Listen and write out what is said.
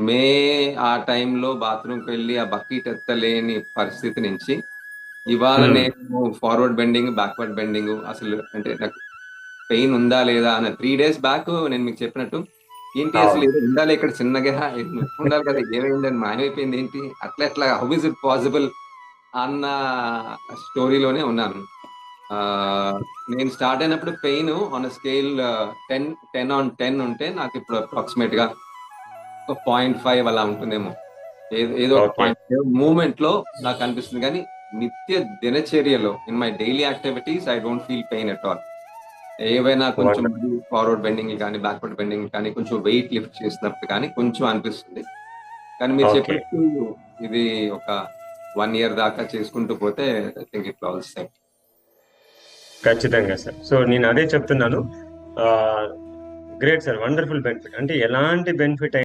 మే ఆ టైంలో బాత్రూమ్కి వెళ్ళి ఆ బకెట్ ఎత్తలేని పరిస్థితి నుంచి ఇవాళ హ్మ్. నేను ఫార్వర్డ్ బెండింగ్ బ్యాక్వర్డ్ బెండింగ్ అసలు అంటే నాకు పెయిన్ ఉందా లేదా అన్న 3 days బ్యాక్ నేను మీకు చెప్పినట్టు ఏంటి అసలు అవును. ఏదో ఉండాలి ఇక్కడ చిన్నగా ఇది నొప్పి ఉండాలి కదా ఏమైంది అని మాయమైపోయింది ఏంటి అట్లా ఎట్లా హౌ ఇస్ ఇట్ పాసిబుల్ అన్న స్టోరీలోనే ఉన్నాను. ఆ, నేను స్టార్ట్ అయినప్పుడు పెయిన్ ఆన్ స్కేల్ 10 ఉంటే నాకు ఇప్పుడు అప్రాక్సిమేట్ గా ఒక 0.5 అలా ఉంటుందేమో. ఏదో ఒక ఓకే. పాయింట్ మూమెంట్ లో నాకు అనిపిస్తుంది కానీ నిత్య దినచర్యలో in my daily activities I don't feel pain at all. ఏవైనా కొంచెం వండర్ ఫార్వర్డ్ బెండింగ్ కానీ బ్యాక్వర్డ్ బెండింగ్ కానీ కొంచెం వెయిట్ లిఫ్ట్ చేసినప్పుడు కానీ కొంచెం అనిపిస్తుంది. కానీ మీరు ఓకే. చెప్పినట్టు ఇది ఒక 1 year దాకా చేసుకుంటూ పోతే I think it all set. ఖచ్చితంగా సార్. సో నేను అదే చెప్తున్నాను. Great sir, wonderful benefit. అంటే ఎలాంటి బెనిఫిట్